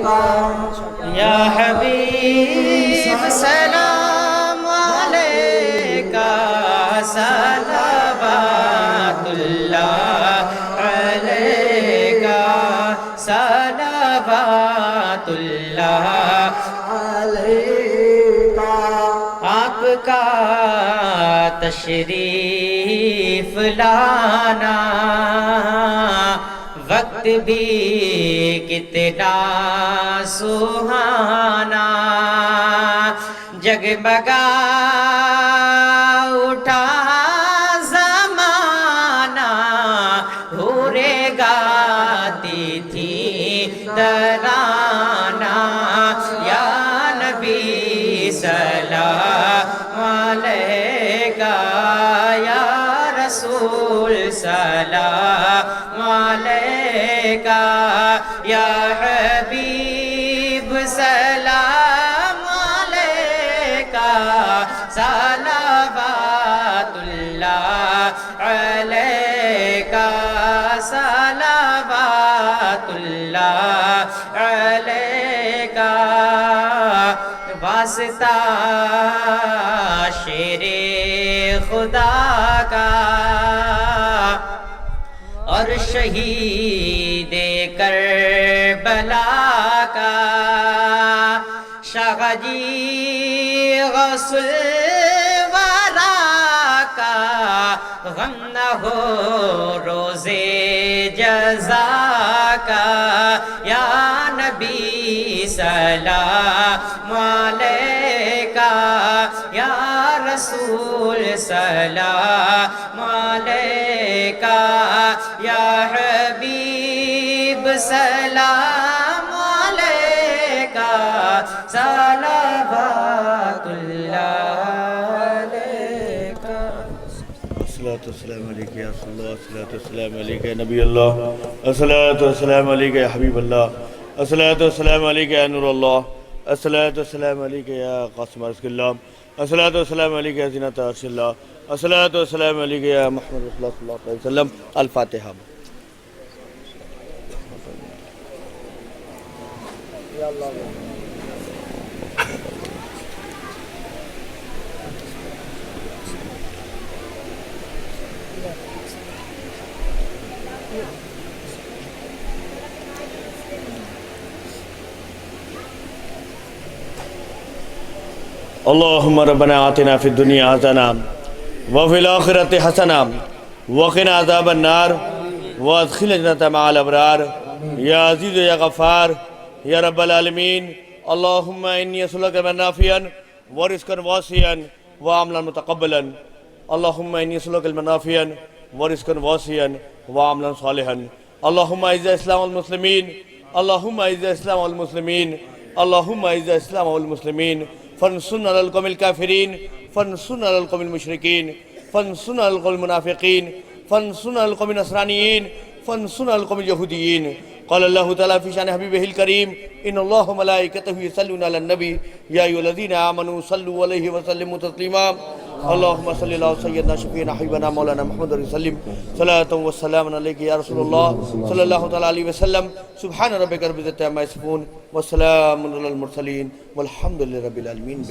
یا حبیب سلام علیکہ صلوات اللہ علیکہ صلوات اللہ علیکہ۔ آپ کا تشریف لانا وقت بھی کتنا سہانا، جگمگا اٹھا زمانہ، حوریں گاتی تھی ترانہ، یا نبی سلام علیکہ، یا رسول سلام علیکہ، یا حبیب سلام علیکہ، صلوات اللہ علیکہ، صلوات اللہ علیکہ۔ واسطہ شیر خدا کا اور شہید کربلا کا، شاہ جی غوث الورا کا، غم نہ ہو روزے جزا کا، یا نبی سلام علیکہ، یا رسول سلام علیکہ، یا حبیب سلام علیکہ، صلوات اللہ علیکہ۔ الصلاة والسلام علیکہ یا رسول اللہ، الصلاة والسلام علیکہ یا نبی اللہ، الصلاة والسلام علیکہ یا حبیب اللہ، الصلاة والسلام علیکہ یا نور اللہ، الصلاة والسلام علیکہ یا قاسم رزق اللہ، الصلاة والسلام علیکہ یا زینت عرش اللہ، الصلاة والسلام علیکہ یا محمد رسول اللہ صلی اللہ علیہ وسلم۔ الفاتحہ۔ اللہم ربنا آتنا فی الدنیا حسنہ وفی الآخرۃ حسنہ وقنا عذاب النار وادخلنا جنت مع الابرار، یا عزیز یا غفار یا رب العالمین۔ اللہم انی اسألک علما نافعا ورزقا واسعا وعملا متقبلا، اللہم انی اسألک علما نافعا ورزقا واسعا وعملا صالحا۔ اللہم اعز الاسلام والمسلمین، اللہم اعز الاسلام والمسلمین، اللہم اعز الاسلام والمسلمین، فانصرنا علی القوم الکافرین، فانصرنا علی القوم المشرکین، فانصرنا علی القوم المنافقین، فانصرنا علی القوم النصرانیین، فانصرنا علی القوم اليہودیین۔ قال اللہ تعالیٰ فی شان حبیبہ الکریم، ان اللہ وملائکتہ یصلون علی النبی یا ایھا الذین آمنوا صلوا علیہ وسلموا تسلیما۔ اللہم صلی اللہ سیدنا شفیعنا حبیبنا مولانا محمد وسلم، صلاۃ وسلام علیک یا رسول اللہ صلی اللہ تعالیٰ علیہ وسلم۔ سبحان ربک رب العزۃ عما یصفون وسلام علی المرسلین والحمد للہ رب العالمین۔